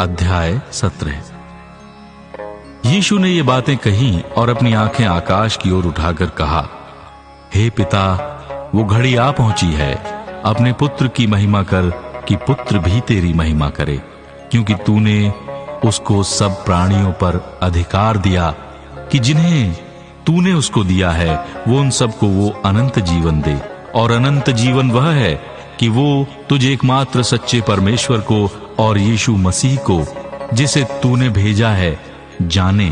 अध्याय 17। यीशु ने ये बातें कही और अपनी आंखें आकाश की ओर उठाकर कहा, हे पिता, वो घड़ी आ पहुंची है। अपने पुत्र की महिमा कर कि पुत्र भी तेरी महिमा करे, क्योंकि तूने उसको सब प्राणियों पर अधिकार दिया कि जिन्हें तूने उसको दिया है वो उन सबको वो अनंत जीवन दे। और अनंत जीवन वह है कि वो तुझे एकमात्र सच्चे परमेश्वर को और यीशु मसीह को, जिसे तूने भेजा है, जाने।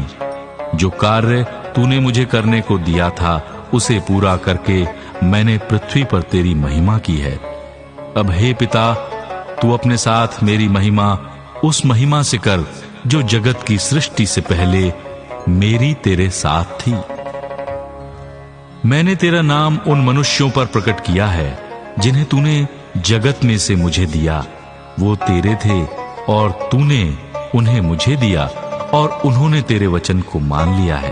जो कार्य तूने मुझे करने को दिया था उसे पूरा करके मैंने पृथ्वी पर तेरी महिमा की है। अब हे पिता, तू अपने साथ मेरी महिमा उस महिमा से कर जो जगत की सृष्टि से पहले मेरी तेरे साथ थी। मैंने तेरा नाम उन मनुष्यों पर प्रकट किया है जिन्हें तूने जगत में से मुझे दिया। वो तेरे थे और तूने उन्हें मुझे दिया और उन्होंने तेरे वचन को मान लिया है।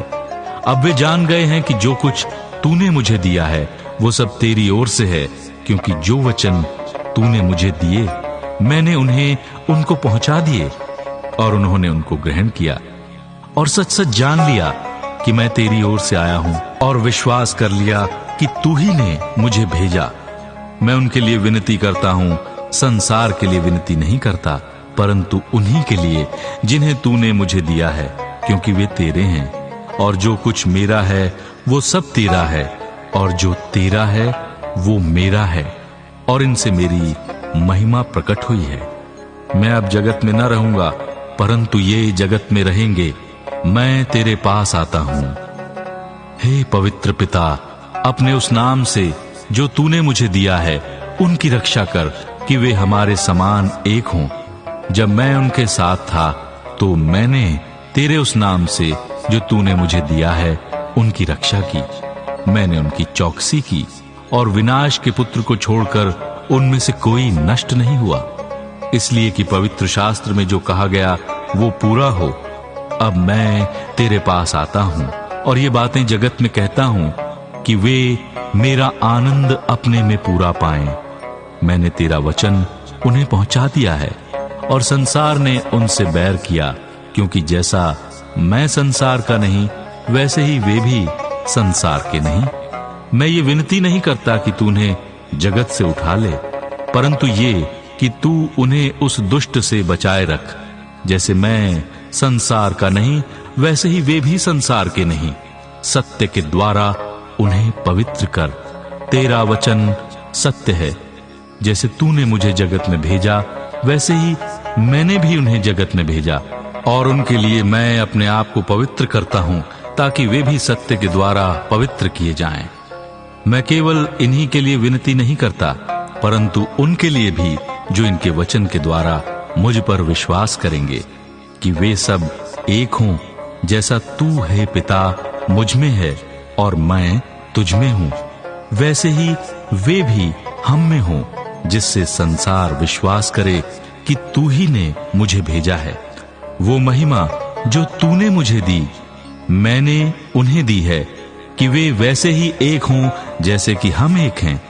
अब वे जान गए हैं कि जो कुछ तूने मुझे दिया है वो सब तेरी ओर से है, क्योंकि जो वचन तूने मुझे दिए मैंने उन्हें उनको पहुंचा दिए और उन्होंने उनको ग्रहण किया और सच सच जान लिया कि मैं तेरी ओर से आया हूं, और विश्वास कर लिया कि तू ही ने मुझे भेजा। मैं उनके लिए विनती करता हूं, संसार के लिए विनती नहीं करता, परंतु उन्हीं के लिए जिन्हें तूने मुझे दिया है, क्योंकि वे तेरे हैं। और जो कुछ मेरा है वो सब तेरा है, और जो तेरा है वो मेरा है, और इनसे मेरी महिमा प्रकट हुई है। मैं अब जगत में न रहूंगा, परंतु ये जगत में रहेंगे। मैं तेरे पास आता हूं। हे पवित्र पिता, अपने उस नाम से जो तूने मुझे दिया है उनकी रक्षा कर कि वे हमारे समान एक हों। जब मैं उनके साथ था तो मैंने तेरे उस नाम से जो तूने मुझे दिया है उनकी रक्षा की। मैंने उनकी चौकसी की और विनाश के पुत्र को छोड़कर उनमें से कोई नष्ट नहीं हुआ, इसलिए कि पवित्र शास्त्र में जो कहा गया वो पूरा हो। अब मैं तेरे पास आता हूं और ये बातें जगत में कहता हूं कि वे मेरा आनंद अपने में पूरा पाएं। मैंने तेरा वचन उन्हें पहुंचा दिया है और संसार ने उनसे बैर किया, क्योंकि जैसा मैं संसार का नहीं वैसे ही वे भी संसार के नहीं। मैं ये विनती नहीं करता कि तू उन्हें जगत से उठा ले, परंतु ये कि तू उन्हें उस दुष्ट से बचाए रख। जैसे मैं संसार का नहीं वैसे ही वे भी संसार के नहीं। सत्य के द्वारा उन्हें पवित्र कर। तेरा वचन सत्य है। जैसे तूने मुझे जगत में भेजा वैसे ही मैंने भी उन्हें जगत में भेजा, और उनके लिए मैं अपने आप को पवित्र करता हूं ताकि वे भी सत्य के द्वारा पवित्र किए जाएं। मैं केवल इन्हीं के लिए विनती नहीं करता, परंतु उनके लिए भी जो इनके वचन के द्वारा मुझ पर विश्वास करेंगे, कि वे सब एक हों, जैसा तू है पिता मुझ में है और मैं तुझ में हूं, वैसे ही वे भी हम में हों, जिससे संसार विश्वास करे कि तू ही ने मुझे भेजा है। वो महिमा जो तूने मुझे दी मैंने उन्हें दी है, कि वे वैसे ही एक हों जैसे कि हम एक हैं।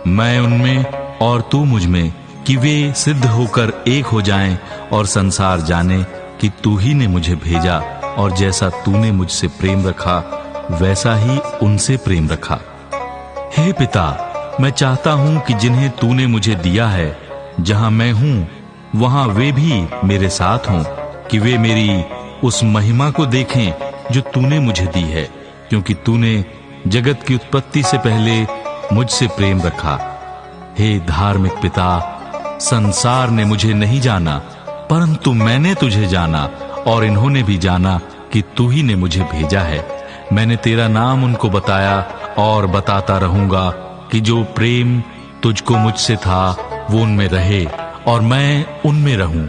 मैं उनमें और तू मुझ में, कि वे सिद्ध होकर एक हो जाएं और संसार जाने कि तू ही ने मुझे भेजा, और जैसा तूने मुझसे प्रेम रखा वैसा ही उनसे प्रेम रखा। हे पिता, मैं चाहता हूं कि जिन्हें तूने मुझे दिया है, जहां मैं हूं वहां वे भी मेरे साथ हों, कि वे मेरी उस महिमा को देखें जो तूने मुझे दी है, क्योंकि तूने जगत की उत्पत्ति से पहले मुझसे प्रेम रखा। हे धार्मिक पिता, संसार ने मुझे नहीं जाना, परंतु मैंने तुझे जाना, और इन्होंने भी जाना कि तू ही ने मुझे भेजा है। मैंने तेरा नाम उनको बताया और बताता रहूंगा, कि जो प्रेम तुझको मुझसे था वो उनमें रहे और मैं उनमें रहूं।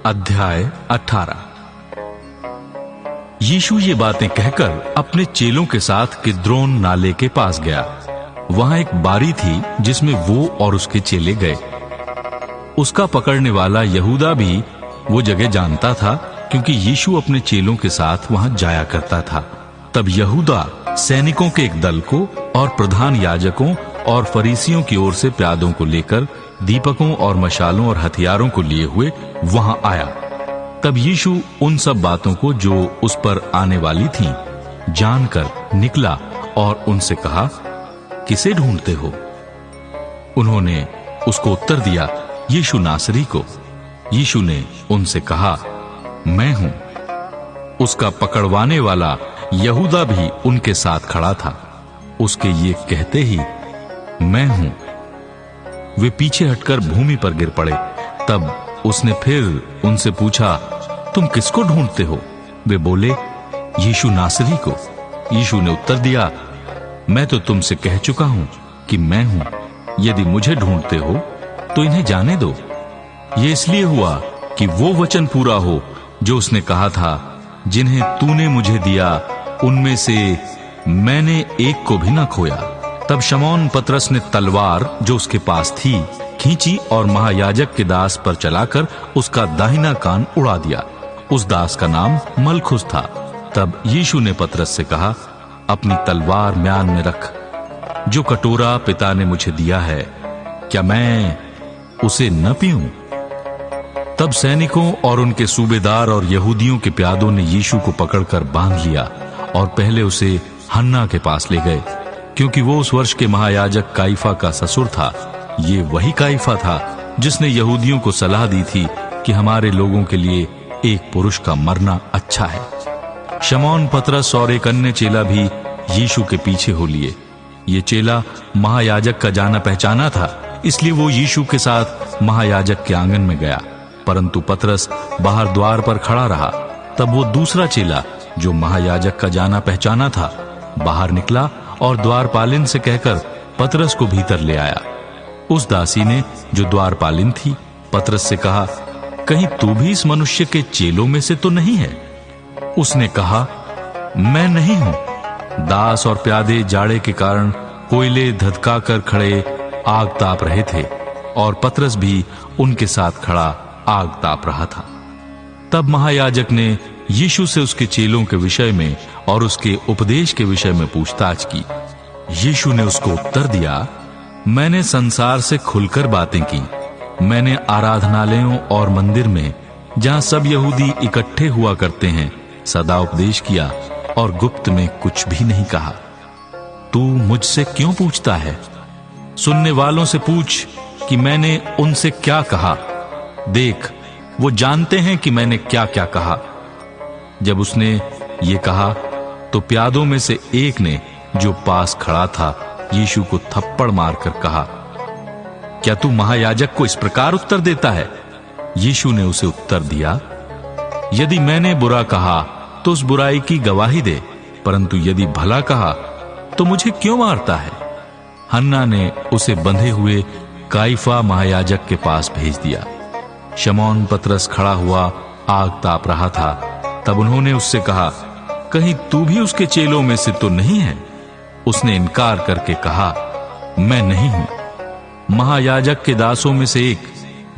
अध्याय 18। यीशु ये बातें कहकर अपने चेलों के साथ किद्रोन नाले के पास गया। वहां एक बारी थी जिसमें वो और उसके चेले गए। उसका पकड़ने वाला यहूदा भी वो जगह जानता था, क्योंकि यीशु अपने चेलों के साथ वहां जाया करता था। तब यहूदा सैनिकों के एक दल को और प्रधान याजकों और फरीसियों की ओर से प्यादों को लेकर दीपकों और मशालों और हथियारों को लिए हुए वहां आया। तब यीशु उन सब बातों को जो उस पर आने वाली थीं, जानकर निकला और उनसे कहा, किसे ढूंढते हो? उन्होंने उसको उत्तर दिया, यीशु नासरी को। यीशु ने उनसे कहा, मैं हूं। उसका पकड़वाने वाला यहूदा भी उनके साथ खड़ा था। उसके ये कहते ही मैं हूं, वे पीछे हटकर भूमि पर गिर पड़े। तब उसने फिर उनसे पूछा, तुम किसको ढूंढते हो? वे बोले, यीशु नासरी को। यीशु ने उत्तर दिया, मैं तो तुमसे कह चुका हूं कि मैं हूं। यदि मुझे ढूंढते हो तो इन्हें जाने दो। ये इसलिए हुआ कि वो वचन पूरा हो जो उसने कहा था, जिन्हें तूने मुझे दिया उनमें से मैंने एक को भी न खोया। तब शमौन पतरस ने तलवार जो उसके पास थी खींची और महायाजक के दास पर चलाकर उसका दाहिना कान उड़ा दिया। उस दास का नाम मलखुस था। तब यीशु ने पतरस से कहा, अपनी तलवार म्यान में रख। जो कटोरा पिता ने मुझे दिया है, क्या मैं उसे न पीऊं? तब सैनिकों और उनके सूबेदार और यहूदियों के प्यादों ने यीशु को पकड़कर बांध लिया और पहले उसे हन्ना के पास ले गए, क्योंकि वो उस वर्ष के महायाजक काइफा का ससुर था। ये वही काइफा था जिसने यहूदियों को सलाह दी थी कि हमारे लोगों के लिए एक पुरुष का मरना अच्छा है। शमौन पतरस और एक अन्य चेला भी यीशु के पीछे हो लिए। ये चेला महायाजक का जाना पहचाना था, इसलिए वो यीशु के साथ महायाजक के आंगन में गया, परंतु पतरस बाहर द्वार पर खड़ा रहा। तब वो दूसरा चेला जो महायाजक का जाना पहचाना था बाहर निकला और द्वारपालिन से कहकर पतरस को भीतर ले आया। उस दासी ने जो द्वारपालिन थी पतरस से कहा, कहीं तू भी इस मनुष्य के चेलों में से तो नहीं है? उसने कहा, मैं नहीं हूं। दास और प्यादे जाड़े के कारण कोयले धधका कर खड़े आग ताप रहे थे और पतरस भी उनके साथ खड़ा आग ताप रहा था। तब महायाजक ने यीशु से उसके चेलों के विषय में और उसके उपदेश के विषय में पूछताछ की। यीशु ने उसको उत्तर दिया, मैंने संसार से खुलकर बातें की। मैंने आराधनालयों और मंदिर में, जहां सब यहूदी इकट्ठे हुआ करते हैं, सदा उपदेश किया और गुप्त में कुछ भी नहीं कहा। तू मुझसे क्यों पूछता है? सुनने वालों से पूछ कि मैंने उनसे क्या कहा। देख, वो जानते हैं कि मैंने क्या क्या कहा। जब उसने ये कहा तो प्यादों में से एक ने जो पास खड़ा था यीशु को थप्पड़ मारकर कहा, क्या तू महायाजक को इस प्रकार उत्तर देता है? यीशु ने उसे उत्तर दिया, यदि मैंने बुरा कहा तो उस बुराई की गवाही दे, परंतु यदि भला कहा तो मुझे क्यों मारता है? हन्ना ने उसे बंधे हुए काइफा महायाजक के पास भेज दिया। शमौन पतरस खड़ा हुआ आग ताप रहा था। तब उन्होंने उससे कहा, कहीं तू भी उसके चेलों में से तो नहीं है? उसने इनकार करके कहा, मैं नहीं हूं। महायाजक के दासों में से एक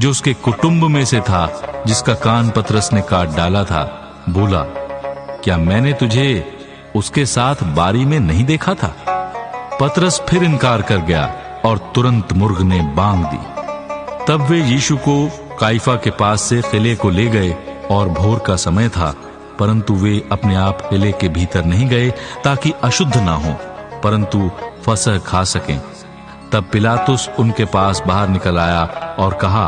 जो उसके कुटुंब में से था, जिसका कान पतरस ने काट डाला था, बोला, क्या मैंने तुझे उसके साथ बारी में नहीं देखा था? पतरस फिर इनकार कर गया और तुरंत मुर्ग ने बांग दी। तब वे यीशु को काइफा के पास से किले को ले गए और भोर का समय था, परंतु वे अपने आप किले के भीतर नहीं गए ताकि अशुद्ध ना हो, परंतु फसह खा सकें। तब पिलातुस उनके पास बाहर निकल आया और कहा,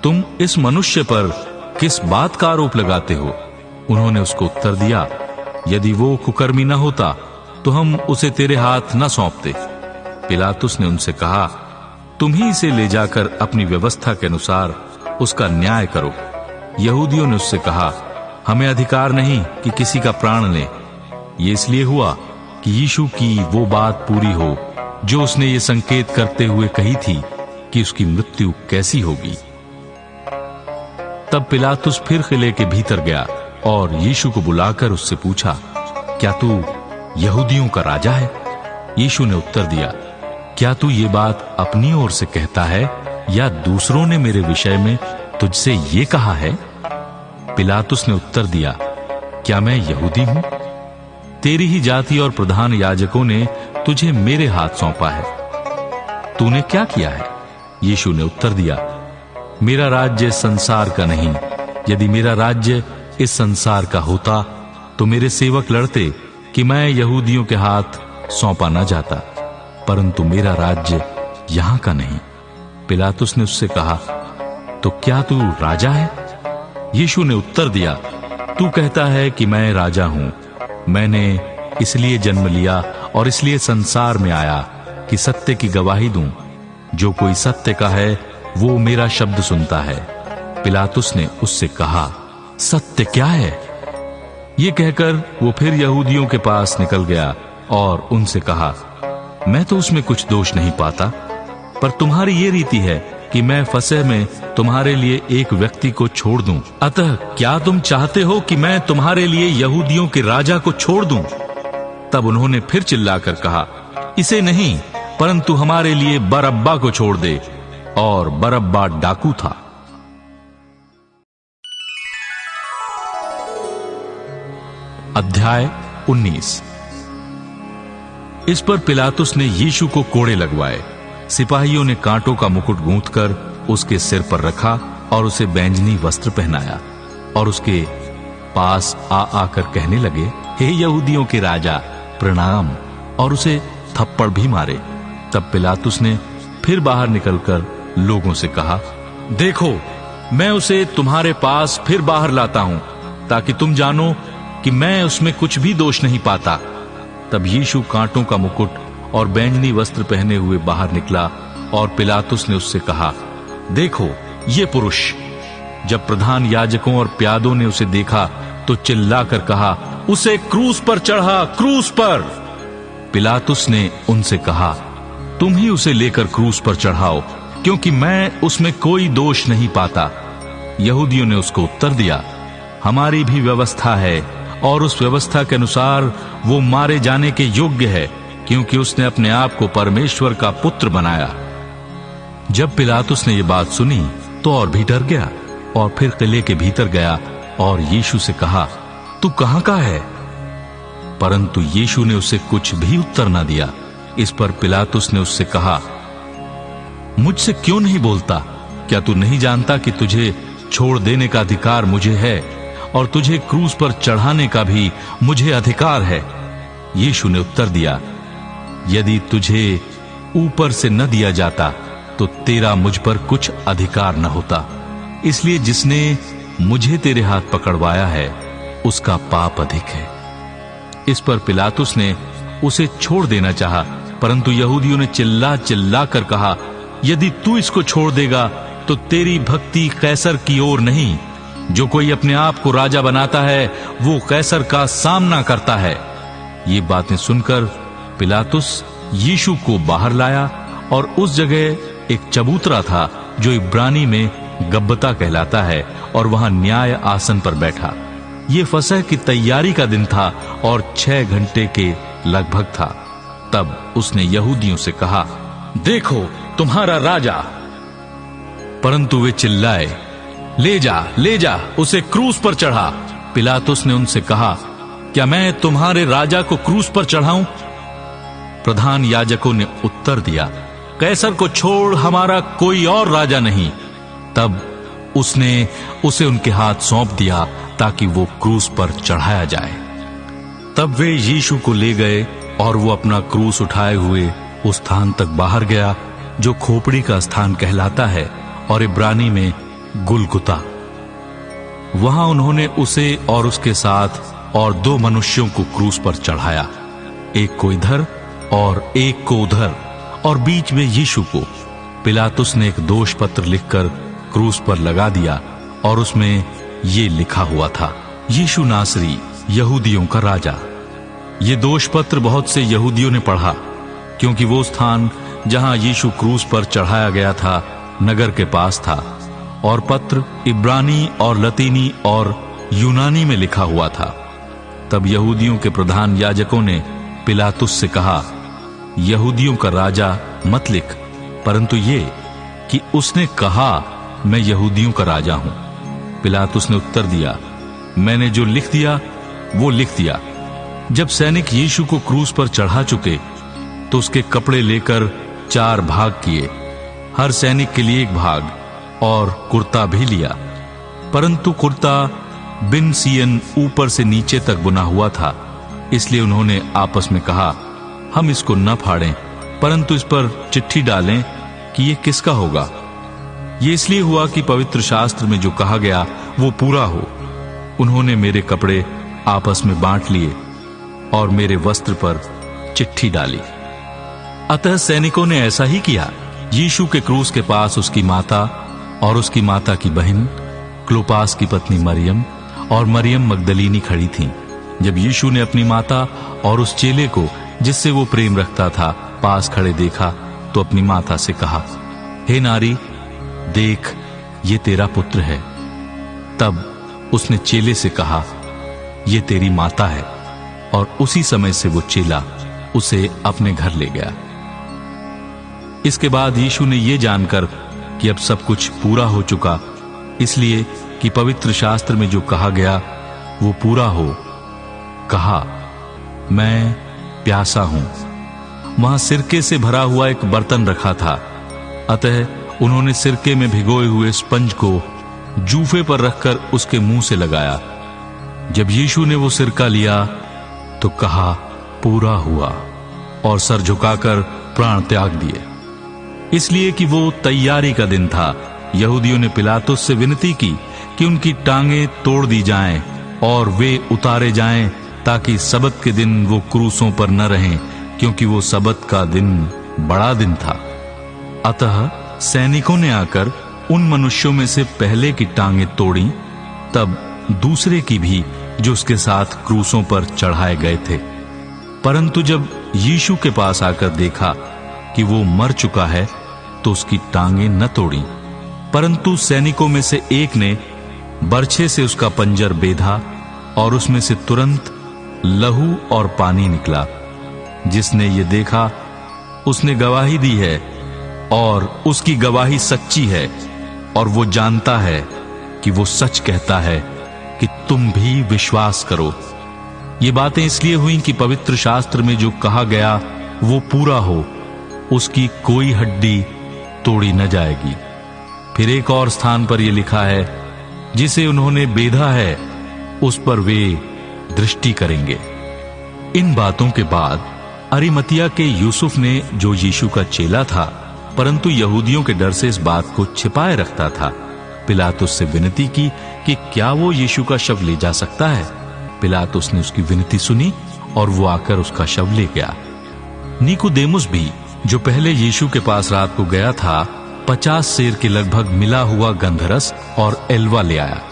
तुम इस मनुष्य पर किस बात का आरोप लगाते हो? उन्होंने उसको उत्तर दिया, यदि वो कुकर्मी न होता तो हम उसे तेरे हाथ न सौंपते। पिलातुस ने उनसे कहा, तुम ही इसे ले जाकर अपनी व्यवस्था के अनुसार उसका न्याय करो। यहूदियों ने उससे कहा, हमें अधिकार नहीं कि किसी का प्राण ले। ये इसलिए हुआ कि यीशु की वो बात पूरी हो जो उसने ये संकेत करते हुए कही थी कि उसकी मृत्यु कैसी होगी। तब पिलातुस फिर किले के भीतर गया और यीशु को बुलाकर उससे पूछा, क्या तू यहूदियों का राजा है? यीशु ने उत्तर दिया, क्या तू ये बात अपनी ओर से कहता है या दूसरों ने मेरे विषय में तुझसे ये कहा है? पिलातुस ने उत्तर दिया, क्या मैं यहूदी हूं? तेरी ही जाति और प्रधान याजकों ने तुझे मेरे हाथ सौंपा है। तूने क्या किया है? यीशु ने उत्तर दिया, मेरा राज्य संसार का नहीं। यदि मेरा राज्य इस संसार का होता तो मेरे सेवक लड़ते कि मैं यहूदियों के हाथ सौंपा न जाता, परंतु मेरा राज्य यहां का नहीं। पिलातुस ने उससे कहा, तो क्या तू राजा है? यीशु ने उत्तर दिया, तू कहता है कि मैं राजा हूं। मैंने इसलिए जन्म लिया और इसलिए संसार में आया कि सत्य की गवाही दूं। जो कोई सत्य का है वो मेरा शब्द सुनता है। पिलातुस ने उससे कहा, सत्य क्या है? ये कहकर वो फिर यहूदियों के पास निकल गया और उनसे कहा, मैं तो उसमें कुछ दोष नहीं पाता, पर तुम्हारी ये रीति है कि मैं फसह में तुम्हारे लिए एक व्यक्ति को छोड़ दूं। अतः क्या तुम चाहते हो कि मैं तुम्हारे लिए यहूदियों के राजा को छोड़ दूं? तब उन्होंने फिर चिल्लाकर कहा, इसे नहीं, परंतु हमारे लिए बरअब्बा को छोड़ दे। और बरअब्बा डाकू था। अध्याय 19। इस पर पिलातुस ने यीशु को कोड़े लगवाए। सिपाहियों ने कांटों का मुकुट गूंथकर उसके सिर पर रखा और उसे बैंजनी वस्त्र पहनाया और उसके पास आकर कहने लगे, हे यहूदियों के राजा, प्रणाम, और उसे थप्पड़ भी मारे। तब पिलातुस ने फिर बाहर निकलकर लोगों से कहा, देखो, मैं उसे तुम्हारे पास फिर बाहर लाता हूं, ताकि तुम जानो कि मैं उसमें कुछ भी दोष नहीं पाता। तब यीशु कांटों का मुकुट और बैंजनी वस्त्र पहने हुए बाहर निकला और पिलातुस ने उससे कहा, देखो ये पुरुष। जब प्रधान याजकों और प्यादों ने उसे देखा तो चिल्लाकर कहा, उसे क्रूस पर चढ़ा, क्रूस पर। पिलातुस ने उनसे कहा, तुम ही उसे लेकर क्रूस पर चढ़ाओ, क्योंकि मैं उसमें कोई दोष नहीं पाता। यहूदियों ने उसको उत्तर दिया, हमारी भी व्यवस्था है और उस व्यवस्था के अनुसार वो मारे जाने के योग्य है, क्योंकि उसने अपने आप को परमेश्वर का पुत्र बनाया। जब पिलातुस ने ये बात सुनी तो और भी डर गया और फिर किले के भीतर गया और यीशु से कहा, तू कहां का है? परंतु यीशु ने उसे कुछ भी उत्तर न दिया। इस पर पिलातुस ने उससे कहा, मुझसे क्यों नहीं बोलता? क्या तू नहीं जानता कि तुझे छोड़ देने का अधिकार मुझे है और तुझे क्रूस पर चढ़ाने का भी मुझे अधिकार है? यीशु ने उत्तर दिया, यदि तुझे ऊपर से न दिया जाता तो तेरा मुझ पर कुछ अधिकार न होता। इसलिए जिसने मुझे तेरे हाथ पकड़वाया है उसका पाप अधिक है। इस पर पिलातुस ने उसे छोड़ देना चाहा, परंतु यहूदियों ने चिल्ला चिल्ला कर कहा, यदि तू इसको छोड़ देगा तो तेरी भक्ति कैसर की ओर नहीं। जो कोई अपने आप को राजा बनाता है वो कैसर का सामना करता है। ये बातें सुनकर पिलातुस यीशु को बाहर लाया और उस जगह एक चबूतरा था जो इब्रानी में गब्बता कहलाता है, और वहां न्याय आसन पर बैठा। ये फसह की तैयारी का दिन था और 6 घंटे के लगभग था। तब उसने यहूदियों से कहा, देखो तुम्हारा राजा। परंतु वे चिल्लाए, ले जा, ले जा, उसे क्रूस पर चढ़ा। पिलातुस ने उनसे कहा, क्या मैं तुम्हारे राजा को क्रूस पर चढ़ाऊं? प्रधान याजकों ने उत्तर दिया, कैसर को छोड़ हमारा कोई और राजा नहीं। तब उसने उसे उनके हाथ सौंप दिया ताकि वो क्रूस पर चढ़ाया जाए। तब वे यीशु को ले गए और वो अपना क्रूस उठाए हुए उस स्थान तक बाहर गया जो खोपड़ी का स्थान कहलाता है और इब्रानी में गुलगुता। वहां उन्होंने उसे और उसके साथ और 2 मनुष्यों को क्रूस पर चढ़ाया, एक को इधर और एक को उधर, और बीच में यीशु को। पिलातुस ने एक दोष पत्र लिखकर क्रूस पर लगा दिया और उसमें ये लिखा हुआ था, यीशु नासरी, यहूदियों का राजा। ये दोष पत्र बहुत से यहूदियों ने पढ़ा, क्योंकि वो स्थान जहां यीशु क्रूस पर चढ़ाया गया था नगर के पास था, और पत्र इब्रानी और लतीनी और यूनानी में लिखा हुआ था। तब यहूदियों के प्रधान याजकों ने पिलातुस से कहा, यहूदियों का राजा मत लिख, परंतु ये कि उसने कहा, मैं यहूदियों का राजा हूं। पिलातुस ने उत्तर दिया, मैंने जो लिख दिया वो लिख दिया। जब सैनिक यीशु को क्रूस पर चढ़ा चुके तो उसके कपड़े लेकर 4 भाग किए, हर सैनिक के लिए 1 भाग, और कुर्ता भी लिया। परंतु कुर्ता बिन सियन ऊपर से नीचे तक बुना हुआ था, इसलिए उन्होंने आपस में कहा, हम इसको न फाड़ें, परंतु इस पर चिट्ठी डालें कि ये किसका होगा। ये इसलिए हुआ कि पवित्र शास्त्र में जो कहा गया वो पूरा हो। उन्होंने मेरे कपड़े आपस में बांट लिए और मेरे वस्त्र पर चिट्ठी डाली। अतः सैनिकों ने ऐसा ही किया। यीशु के क्रूस के पास उसकी माता और उसकी माता की बहन, क्लोपास की पत्नी मरियम और मरियम मगदलीनी खड़ी थीं। जब यीशु ने अपनी माता और उस चेले को जिससे वो प्रेम रखता था पास खड़े देखा, तो अपनी माता से कहा, हे नारी, देख, ये तेरा पुत्र है। तब उसने चेले से कहा, ये तेरी माता है। और उसी समय से वो चेला उसे अपने घर ले गया। इसके बाद यीशु ने ये जानकर कि अब सब कुछ पूरा हो चुका, इसलिए कि पवित्र शास्त्र में जो कहा गया वो पूरा हो, कहा, मैं प्यासा हूं। वहां सिरके से भरा हुआ एक बर्तन रखा था, अतः उन्होंने सिरके में भिगोए हुए स्पंज को जूफे पर रखकर उसके मुंह से लगाया। जब यीशु ने वो सिरका लिया तो कहा, पूरा हुआ, और सर झुकाकर प्राण त्याग दिए। इसलिए कि वो तैयारी का दिन था। यहूदियों ने पिलातुस से विनती की कि उनकी टांगें तोड़ दी जाएं और वे उतारे जाएं, ताकि सबत के दिन वो क्रूसों पर न रहें, क्योंकि वो सबत का दिन बड़ा दिन था। अतः सैनिकों ने आकर उन मनुष्यों में से पहले की टांगें तोड़ी, तब दूसरे की भी जो उसके साथ क्रूसों पर चढ़ाए गए थे। परंतु जब यीशु के पास आकर देखा कि वो मर चुका है, तो उसकी टांगें न तोड़ी। परंतु सैनिकों में से एक ने बर्छे से उसका पंजर बेधा और उसमें से तुरंत लहू और पानी निकला। जिसने ये देखा उसने गवाही दी है, और उसकी गवाही सच्ची है, और वो जानता है कि वो सच कहता है, कि तुम भी विश्वास करो। ये बातें इसलिए हुई कि पवित्र शास्त्र में जो कहा गया वो पूरा हो, उसकी कोई हड्डी तोड़ी न जाएगी। फिर एक और स्थान पर यह लिखा है, जिसे उन्होंने बेधा है उस पर वे दृष्टि करेंगे। इन बातों के बाद अरिमतिया के यूसुफ ने, जो यीशु का चेला था परंतु यहूदियों के डर से इस बात को छिपाए रखता था, पिलातुस से विनती की कि क्या वो यीशु का शव ले जा सकता है। पिलातुस ने उसकी विनती सुनी और वो आकर उसका शव ले गया। निकोदेमुस भी, जो पहले यीशु के पास रात को गया था, 50 सेर के लगभग मिला हुआ गंधरस और एलवा ले आया।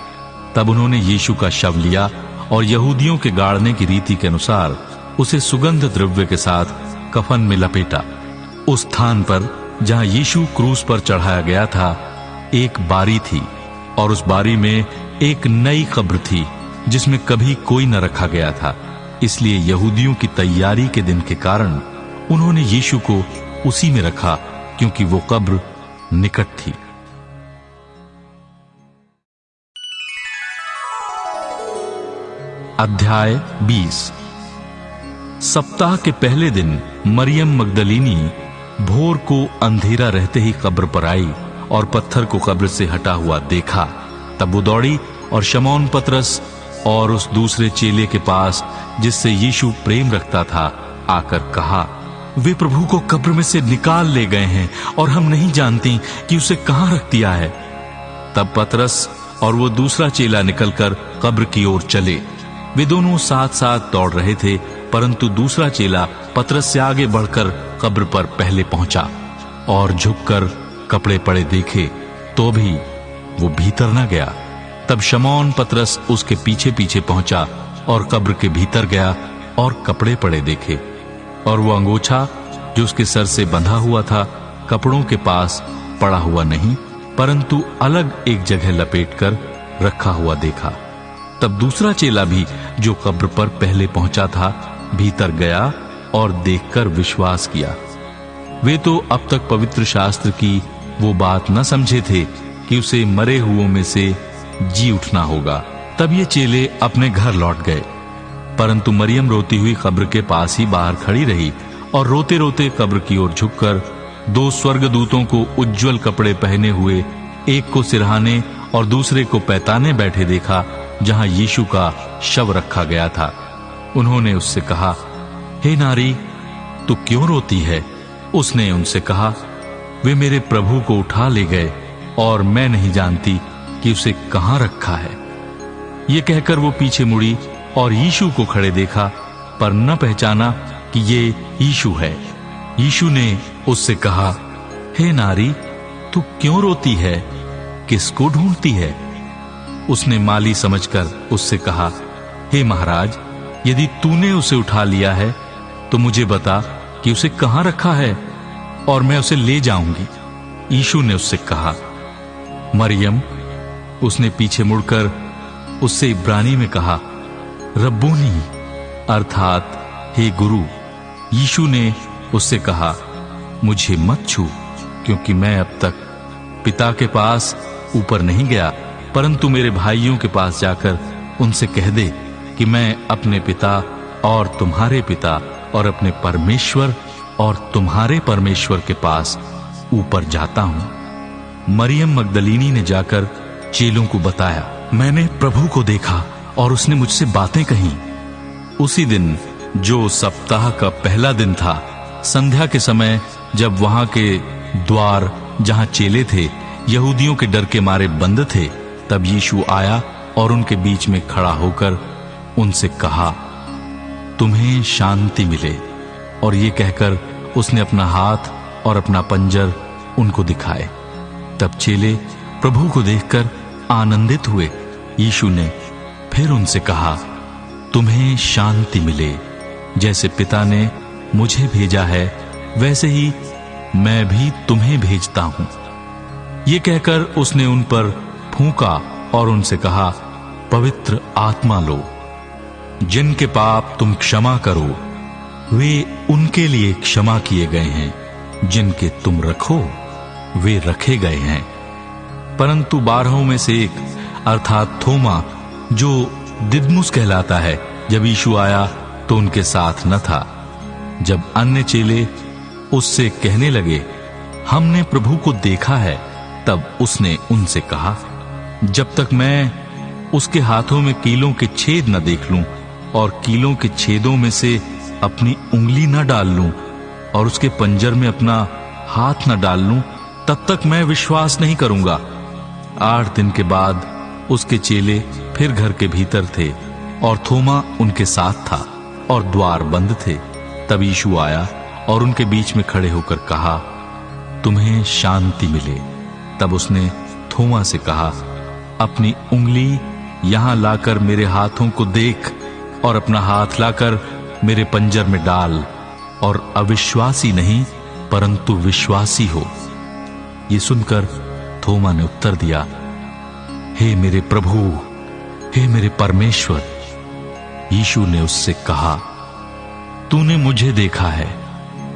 तब उन्होंने यीशु का शव लिया और यहूदियों के गाड़ने की रीति के अनुसार उसे सुगंध द्रव्य के साथ कफन में लपेटा। उस स्थान पर जहां यीशु क्रूस पर चढ़ाया गया था, एक बारी थी, और उस बारी में एक नई कब्र थी जिसमें कभी कोई न रखा गया था। इसलिए यहूदियों की तैयारी के दिन के कारण उन्होंने यीशु को उसी में रखा, क्योंकि वो कब्र निकट थी। अध्याय 20। सप्ताह के पहले दिन मरियम मगदलीनी भोर को अंधेरा रहते ही कब्र पर आई और पत्थर को कब्र से हटा हुआ देखा। तब वो दौड़ी और शमौन पतरस और उस दूसरे चेले के पास, जिससे यीशु प्रेम रखता था, आकर कहा, वे प्रभु को कब्र में से निकाल ले गए हैं और हम नहीं जानती कि उसे कहां रख दिया है। तब पतरस और वो दूसरा चेला निकलकर कब्र की ओर चले। वे दोनों साथ साथ दौड़ रहे थे, परंतु दूसरा चेला पतरस से आगे बढ़कर कब्र पर पहले पहुंचा और झुककर कपड़े पड़े देखे, तो भी वो भीतर न गया। तब शमौन पतरस उसके पीछे पीछे पहुंचा और कब्र के भीतर गया और कपड़े पड़े देखे, और वो अंगोछा जो उसके सर से बंधा हुआ था कपड़ों के पास पड़ा हुआ नहीं, परंतु अलग एक जगह लपेटकर रखा हुआ देखा। तब दूसरा चेला भी, जो कब्र पर पहले पहुंचा था, भीतर गया और देखकर विश्वास किया। वे तो अब तक पवित्र शास्त्र की वो बात न समझे थे कि उसे मरे हुओं में से जी उठना होगा। तब ये चेले अपने घर लौट गए, परंतु मरियम रोती हुई कब्र के पास ही बाहर खड़ी रही और रोते रोते कब्र की ओर झुककर 2 स्वर्गदूतों को उज्जवल कपड़े पहने हुए, एक को सिरहाने और दूसरे को पैताने बैठे देखा, जहां यीशु का शव रखा गया था। उन्होंने उससे कहा, हे नारी, तू क्यों रोती है? उसने उनसे कहा, वे मेरे प्रभु को उठा ले गए और मैं नहीं जानती कि उसे कहां रखा है। ये कहकर वो पीछे मुड़ी और यीशु को खड़े देखा, पर न पहचाना कि ये यीशु है। यीशु ने उससे कहा, हे नारी, तू क्यों रोती है? किसको ढूंढती है? उसने माली समझकर उससे कहा, हे महाराज, यदि तूने उसे उठा लिया है तो मुझे बता कि उसे कहां रखा है और मैं उसे ले जाऊंगी। यीशु ने उससे कहा, मरियम। उसने पीछे मुड़कर उससे इब्रानी में कहा, रब्बूनी, अर्थात हे गुरु। यीशु ने उससे कहा, मुझे मत छू, क्योंकि मैं अब तक पिता के पास ऊपर नहीं गया, परंतु मेरे भाइयों के पास जाकर उनसे कह दे कि मैं अपने पिता और तुम्हारे पिता और अपने परमेश्वर और तुम्हारे परमेश्वर के पास ऊपर जाता हूं। मरियम मगदलीनी ने जाकर चेलों को बताया, मैंने प्रभु को देखा और उसने मुझसे बातें कही। उसी दिन, जो सप्ताह का पहला दिन था, संध्या के समय, जब वहां के द्वार जहां चेले थे यहूदियों के डर के मारे बंद थे, तब यीशु आया और उनके बीच में खड़ा होकर उनसे कहा, तुम्हें शांति मिले। और ये कहकर उसने अपना हाथ और अपना पंजर उनको दिखाए। तब चेले प्रभु को देखकर आनंदित हुए। यीशु ने फिर उनसे कहा, तुम्हें शांति मिले। जैसे पिता ने मुझे भेजा है, वैसे ही मैं भी तुम्हें भेजता हूं। ये कहकर उसने उन पर फूंका और उनसे कहा, पवित्र आत्मा लो। जिनके पाप तुम क्षमा करो, वे उनके लिए क्षमा किए गए हैं। जिनके तुम रखो, वे रखे गए हैं। परंतु 12 में से एक, अर्थात थोमा, जो दिदमुस कहलाता है, जब यीशु आया तो उनके साथ न था। जब अन्य चेले उससे कहने लगे, हमने प्रभु को देखा है, तब उसने उनसे कहा, जब तक मैं उसके हाथों में कीलों के छेद न देख लूं और कीलों के छेदों में से अपनी उंगली न डाल लूं और उसके पंजर में अपना हाथ न डाल लूं, तब तक मैं विश्वास नहीं करूंगा। 8 दिन के बाद उसके चेले फिर घर के भीतर थे और थोमा उनके साथ था और द्वार बंद थे। तब यीशु आया और उनके बीच में खड़े होकर कहा, तुम्हें शांति मिले। तब उसने थोमा से कहा, अपनी उंगली यहां लाकर मेरे हाथों को देख और अपना हाथ लाकर मेरे पंजर में डाल और अविश्वासी नहीं परंतु विश्वासी हो। ये सुनकर थोमा ने उत्तर दिया, हे मेरे प्रभु, हे मेरे परमेश्वर। यीशु ने उससे कहा, तूने मुझे देखा है,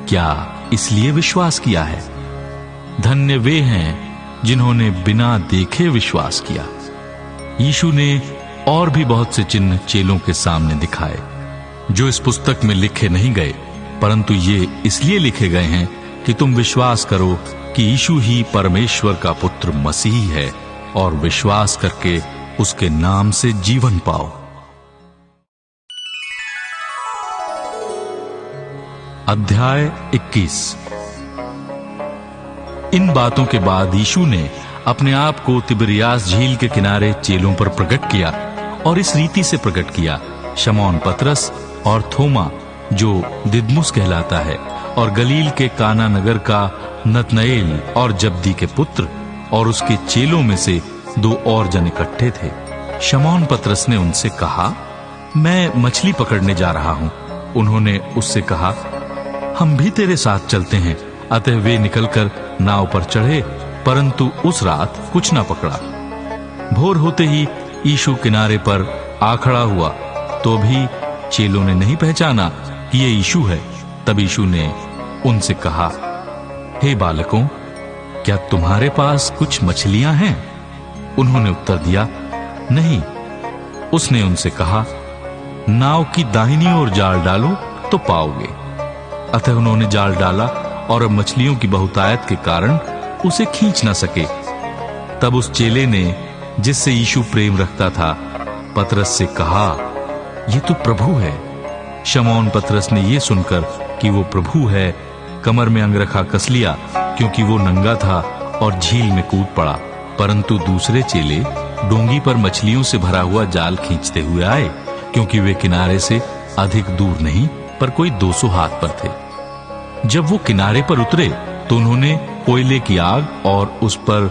क्या इसलिए विश्वास किया है? धन्य वे हैं जिन्होंने बिना देखे विश्वास किया। यीशु ने और भी बहुत से चिन्ह चेलों के सामने दिखाए, जो इस पुस्तक में लिखे नहीं गए, परंतु ये इसलिए लिखे गए हैं कि तुम विश्वास करो कि यीशु ही परमेश्वर का पुत्र मसीह है और विश्वास करके उसके नाम से जीवन पाओ। अध्याय 21। इन बातों के बाद यीशु ने अपने आप को तिबिरियास झील के किनारे चेलों पर प्रकट किया और इस रीति से प्रकट किया, शमौन पतरस और थोमा, जो दिदमुस कहलाता है, और गलील के काना नगर का नतनएल और जब्दी के पुत्र, और उसके चेलों में से 2 और जन इकट्ठे थे। शमौन पतरस ने उनसे कहा, मैं मछली पकड़ने जा रहा हूं। उन्होंने उससे कहा, हम भी तेरे साथ चलते हैं। अतः वे निकलकर नाव पर चढ़े, परंतु उस रात कुछ न पकड़ा। भोर होते ही यीशु किनारे पर आ खड़ा हुआ, तो भी चेलों ने नहीं पहचाना कि ये यीशु है। तब यीशु ने उनसे कहा, हे बालकों, क्या तुम्हारे पास कुछ मछलियां हैं? उन्होंने उत्तर दिया, नहीं। उसने उनसे कहा, नाव की दाहिनी ओर जाल डालो तो पाओगे। अतः उन्होंने जाल डाला और अब मछलियों की बहुतायत के कारण उसे खींच न सके। तब उस चेले ने, जिससे यीशु प्रेम रखता था, पतरस से कहा, ये तो प्रभु है। शमौन पतरस ने ये सुनकर कि वो प्रभु है, कमर में अंगरखा कस लिया, क्योंकि वो नंगा था, और झील में कूद पड़ा। परंतु दूसरे चेले डोंगी पर मछलियों से भरा हुआ जाल खींचते हुए आए, क्योंकि वे किनारे से अधिक दूर नहीं, पर कोई 200 हाथ पर थे। जब वो किनारे पर उतरे तो उन्होंने कोयले की आग और उस पर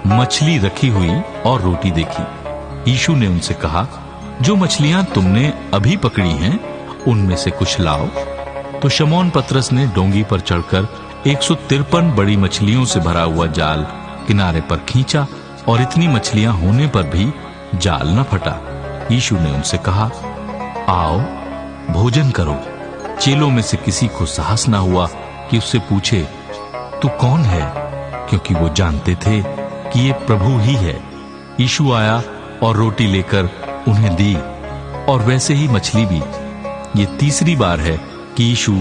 मछली रखी हुई और रोटी देखी। यीशु ने उनसे कहा, जो मछलियां तुमने अभी पकड़ी हैं, उनमें से कुछ लाओ। तो शमौन पतरस ने डोंगी पर चढ़कर 153 बड़ी मछलियों से भरा हुआ जाल किनारे पर खींचा, और इतनी मछलियां होने पर भी जाल न फटा। यीशु ने उनसे कहा, आओ भोजन करो। चेलों में से किसी को साहस न हुआ कि उससे पूछे, तू कौन है? क्योंकि वो जानते थे कि ये प्रभु ही है। यीशु आया और रोटी लेकर उन्हें दी, और वैसे ही मछली भी। ये तीसरी बार है कि यीशु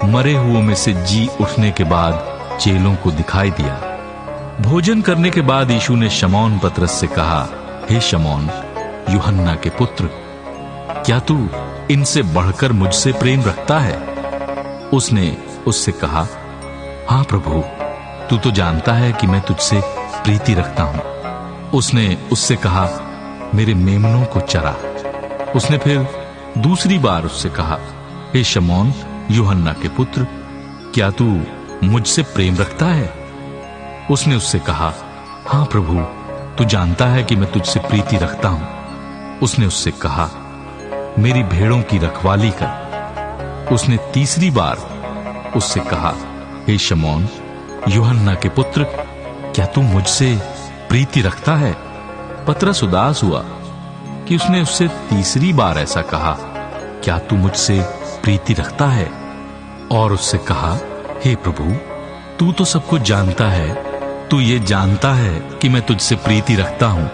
मरे हुओं में से जी उठने के बाद चेलों को दिखाई दिया। भोजन करने के बाद यीशु ने शमौन पतरस से कहा, हे शमौन, यूहन्ना के पुत्र, क्या तू इनसे बढ़कर मुझसे प्रेम रखता है? उसने उससे कहा, हाँ प्रभु, तू तो जानता है कि मैं तुझसे प्रीति रखता हूं। उसने उससे कहा, मेरे मेमनों को चरा। उसने फिर दूसरी बार उससे कहा, हे शमौन, यूहन्ना के पुत्र, क्या तू मुझसे प्रेम रखता है? उसने उससे कहा, हाँ प्रभु, तू जानता है कि मैं तुझसे प्रीति रखता हूं। उसने उससे कहा, मेरी भेड़ों की रखवाली कर। उसने तीसरी बार उससे कहा, हे शमौन, यूहन्ना के पुत्र, क्या तू मुझसे प्रीति रखता है? पतरस उदास हुआ कि उसने उससे तीसरी बार ऐसा कहा, क्या तू मुझसे प्रीति रखता है? और उससे कहा, हे प्रभु, तू तो सब कुछ जानता है, तू ये जानता है कि मैं तुझसे प्रीति रखता हूं।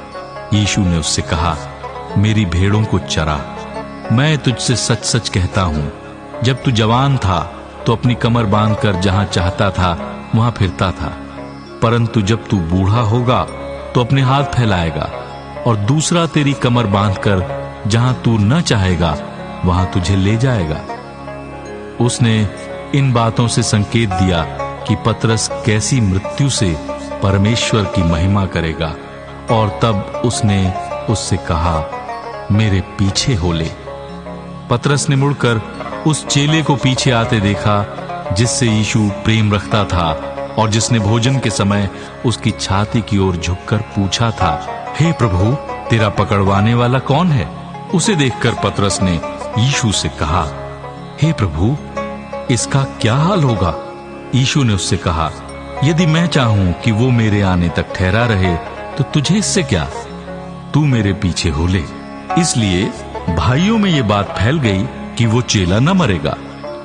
यीशु ने उससे कहा, मेरी भेड़ों को चरा। मैं तुझसे सच सच कहता हूं, जब तू जवान था तो अपनी कमर बांधकर जहां चाहता था वहां फिरता था, परंतु जब तू बूढ़ा होगा तो अपने हाथ फैलाएगा, और दूसरा तेरी कमर बांधकर जहां तू न चाहेगा वहां तुझे ले जाएगा। उसने इन बातों से संकेत दिया कि पतरस कैसी मृत्यु से परमेश्वर की महिमा करेगा, और तब उसने उससे कहा, मेरे पीछे हो ले। पतरस ने मुड़कर उस चेले को पीछे आते देखा, जिससे यीशु प्रेम रखता था, और जिसने भोजन के समय उसकी छाती की ओर झुककर पूछा था, हे प्रभु, तेरा पकड़वाने वाला कौन है? उसे देखकर पतरस ने यीशु से कहा, हे प्रभु, इसका क्या हाल होगा? यीशु ने उससे कहा, यदि मैं चाहूं कि वो मेरे आने तक ठहरा रहे तो तुझे इससे क्या? तू मेरे पीछे हो ले। इसलिए भाइयों में ये बात फैल गई कि वो चेला न मरेगा।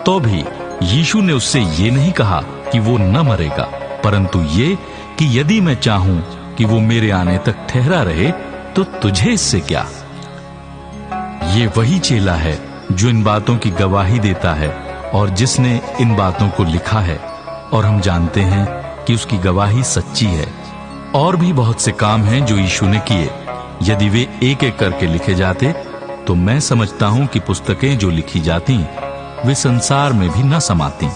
तो भी यीशु ने उससे ये नहीं कहा कि वो न मरेगा, परंतु ये कि यदि मैं चाहूं कि वो मेरे आने तक ठहरा रहे तो तुझे इससे क्या? ये वही चेला है जो इन बातों की गवाही देता है और जिसने इन बातों को लिखा है, और हम जानते हैं कि उसकी गवाही सच्ची है। और भी बहुत से काम हैं जो यीशु ने किए। यदि वे एक एक करके लिखे जाते तो मैं समझता हूं कि पुस्तकें जो लिखी जाती वे संसार में भी न समाती।